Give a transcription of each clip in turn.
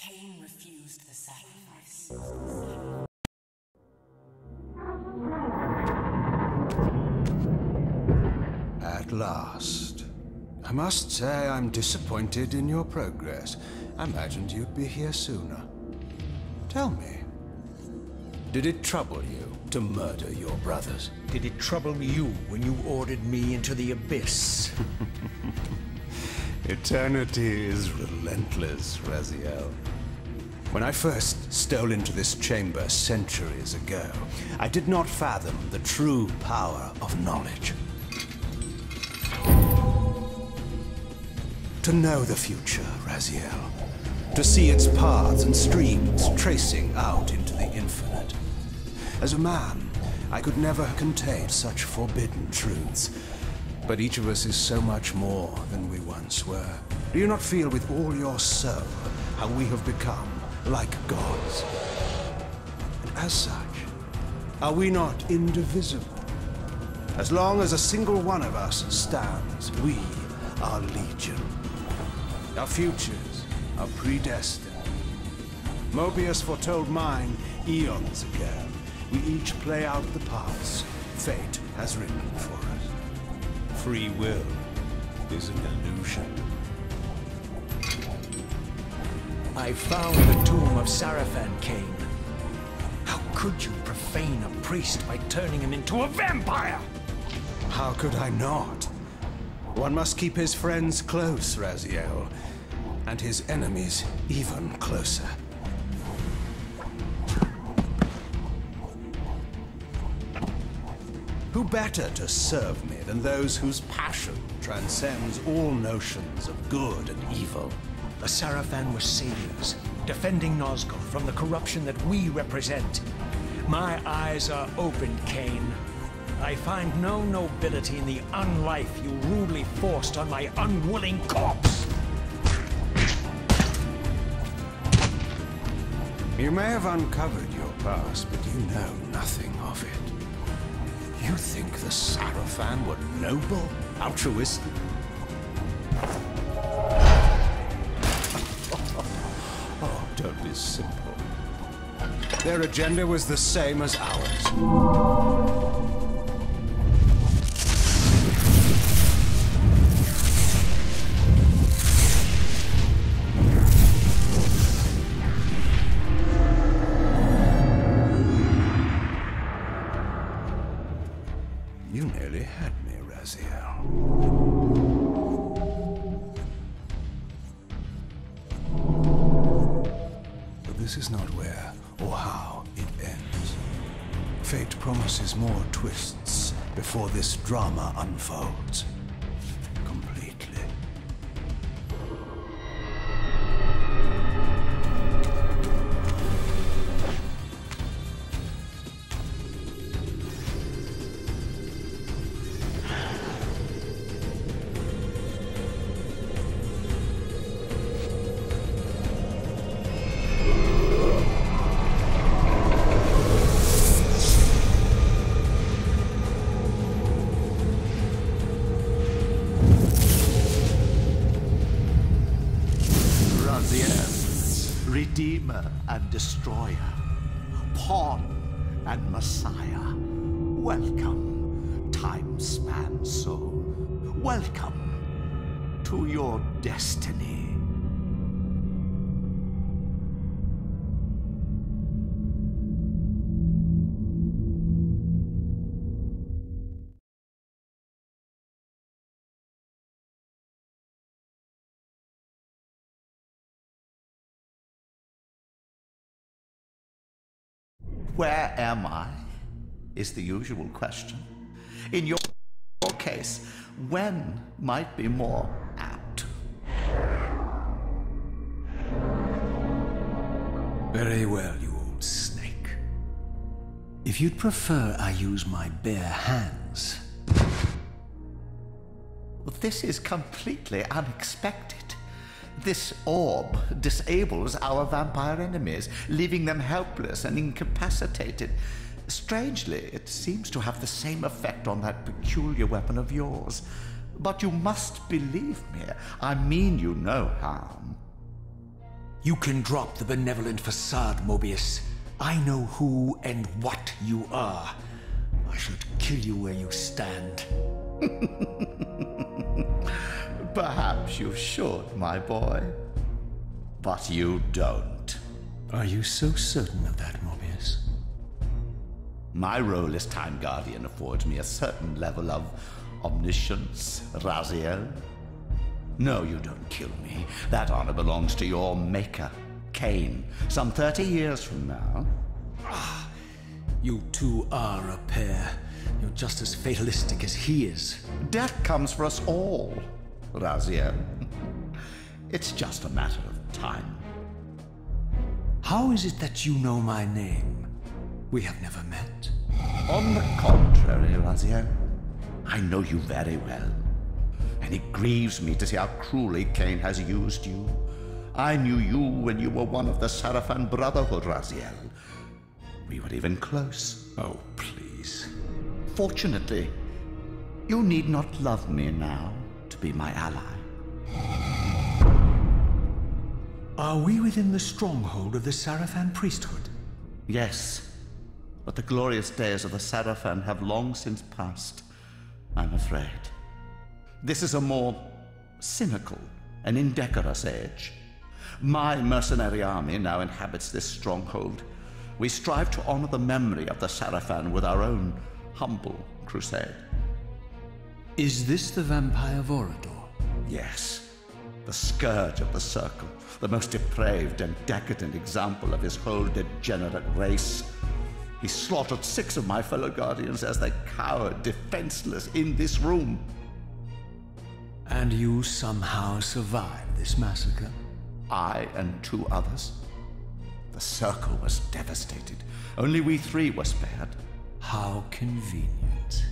Kain refused the sacrifice. At last. I must say I'm disappointed in your progress. I imagined you'd be here sooner. Tell me, did it trouble you to murder your brothers? Did it trouble you when you ordered me into the abyss? Eternity is relentless, Raziel. When I first stole into this chamber centuries ago, I did not fathom the true power of knowledge. To know the future, Raziel. To see its paths and streams tracing out into the infinite. As a man, I could never contain such forbidden truths. But each of us is so much more than we once were. Do you not feel with all your soul how we have become like gods? And as such, are we not indivisible? As long as a single one of us stands, we are legion. Our futures are predestined. Mobius foretold mine eons ago. We each play out the parts fate has written for us. Free will is an illusion. I found the tomb of Sarafan, Kain. How could you profane a priest by turning him into a vampire? How could I not? One must keep his friends close, Raziel, and his enemies even closer. Who better to serve me than those whose passion transcends all notions of good and evil? The Sarafan were saviors, defending Nazgul from the corruption that we represent. My eyes are opened, Kain. I find no nobility in the unlife you rudely forced on my unwilling corpse. You may have uncovered your past, but you know nothing of it. You think the Sarafan were noble, altruistic? Oh, don't be simple. Their agenda was the same as ours. You nearly had me, Raziel. But this is not where or how it ends. Fate promises more twists before this drama unfolds completely. Redeemer and Destroyer, Pawn and Messiah. Welcome, time-span soul. Welcome to your destiny. Where am I? Is the usual question. In your case, when might be more apt. Very well, you old snake. If you'd prefer I use my bare hands. This is completely unexpected. This orb disables our vampire enemies, leaving them helpless and incapacitated. Strangely, it seems to have the same effect on that peculiar weapon of yours. But you must believe me. I mean you no harm. You can drop the benevolent facade, Mobius. I know who and what you are. I should kill you where you stand. Perhaps you should, my boy. But you don't. Are you so certain of that, Mobius? My role as Time Guardian affords me a certain level of omniscience, Raziel. No, you don't kill me. That honor belongs to your maker, Kain, some 30 years from now. You two are a pair. You're just as fatalistic as he is. Death comes for us all, Raziel. It's just a matter of time. How is it that you know my name? We have never met. On the contrary, Raziel, I know you very well. And it grieves me to see how cruelly Kain has used you. I knew you when you were one of the Sarafan Brotherhood, Raziel. We were even close. Oh, please. Fortunately, you need not love me now to be my ally. Are we within the stronghold of the Sarafan priesthood? Yes, but the glorious days of the Sarafan have long since passed, I'm afraid. This is a more cynical and indecorous age. My mercenary army now inhabits this stronghold. We strive to honor the memory of the Sarafan with our own humble crusade. Is this the vampire Vorador? Yes, the scourge of the Circle, the most depraved and decadent example of his whole degenerate race. He slaughtered 6 of my fellow Guardians as they cowered defenseless in this room. And you somehow survived this massacre? I and 2 others. The Circle was devastated. Only we 3 were spared. How convenient.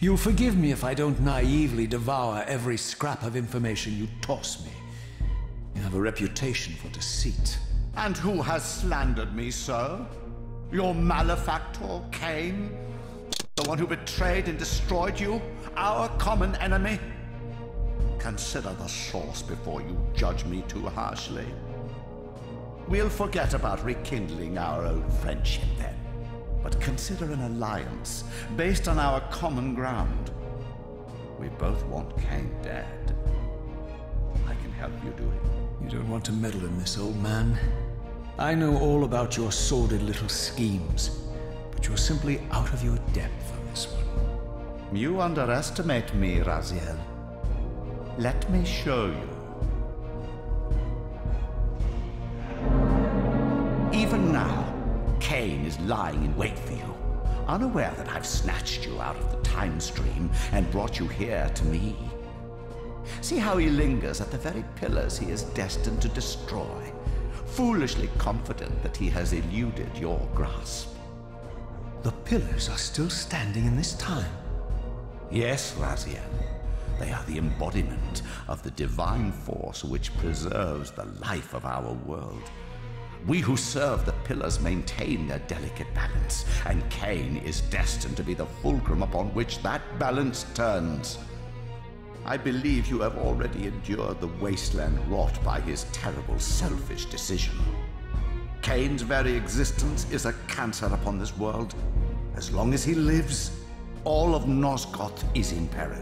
You'll forgive me if I don't naively devour every scrap of information you toss me. You have a reputation for deceit. And who has slandered me so? Your malefactor, Kain? The one who betrayed and destroyed you? Our common enemy? Consider the source before you judge me too harshly. We'll forget about rekindling our old friendship then. But consider an alliance based on our common ground. We both want Kain dead. I can help you do it. You don't want to meddle in this, old man. I know all about your sordid little schemes, but you're simply out of your depth on this one. You underestimate me, Raziel. Let me show you. Even now, Kain is lying in wait for you, unaware that I've snatched you out of the time stream and brought you here to me. See how he lingers at the very pillars he is destined to destroy, foolishly confident that he has eluded your grasp. The pillars are still standing in this time. Yes, Raziel. They are the embodiment of the divine force which preserves the life of our world. We who serve the pillars maintain their delicate balance, and Kain is destined to be the fulcrum upon which that balance turns. I believe you have already endured the wasteland wrought by his terrible, selfish decision. Kain's very existence is a cancer upon this world. As long as he lives, all of Nosgoth is in peril.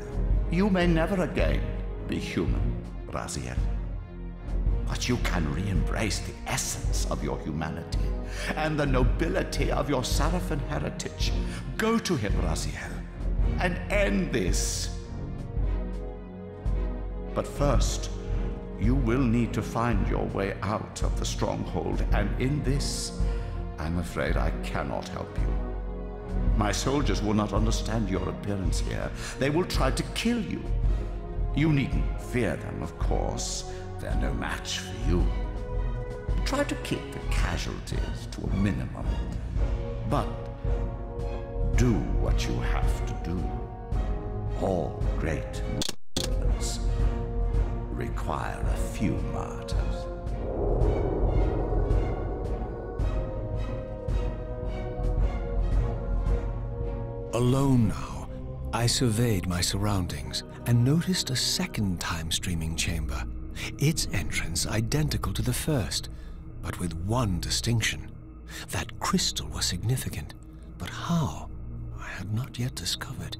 You may never again be human, Raziel. But you can re-embrace the essence of your humanity and the nobility of your Sarafan heritage. Go to him, Raziel, and end this. But first, you will need to find your way out of the stronghold, and in this, I'm afraid I cannot help you. My soldiers will not understand your appearance here. They will try to kill you. You needn't fear them, of course. They're no match for you. Try to keep the casualties to a minimum. But do what you have to do. All great movements require a few martyrs. Alone now, I surveyed my surroundings and noticed a second time streaming chamber, Its entrance identical to the first, but with one distinction. That crystal was significant, but how? I had not yet discovered.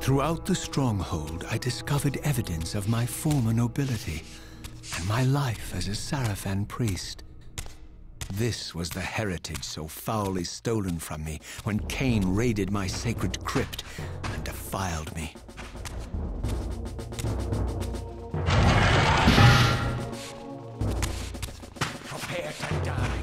Throughout the stronghold, I discovered evidence of my former nobility and my life as a Sarafan priest. This was the heritage so foully stolen from me when Kain raided my sacred crypt and defiled me. Prepare to die.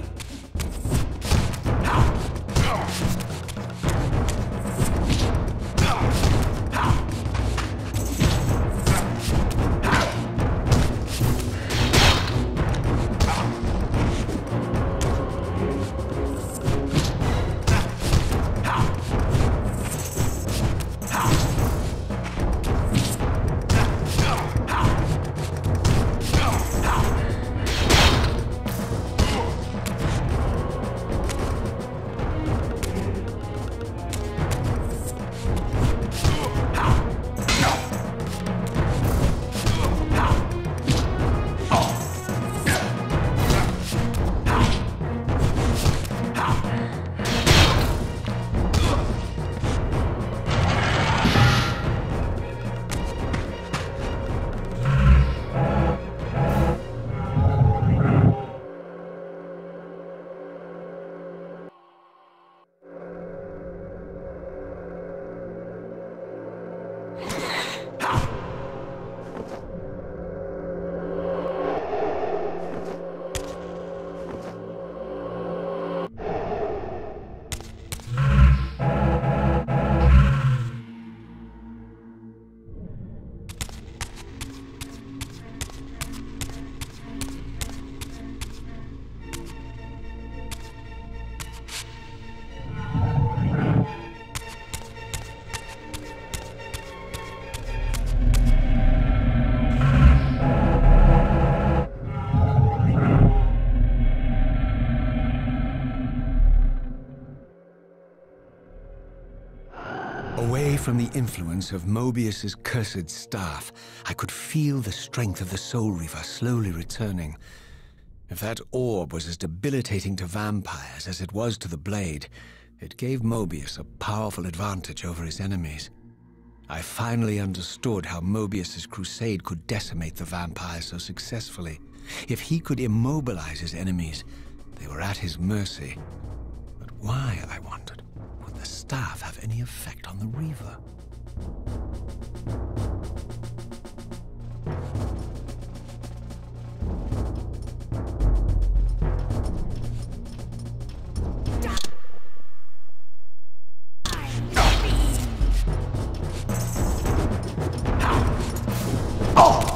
Away from the influence of Mobius's cursed staff, I could feel the strength of the Soul Reaver slowly returning. If that orb was as debilitating to vampires as it was to the blade, it gave Mobius a powerful advantage over his enemies. I finally understood how Mobius's crusade could decimate the vampires so successfully. If he could immobilize his enemies, they were at his mercy. But why, I wondered, would the staff have any effect on the Reaver? Oh!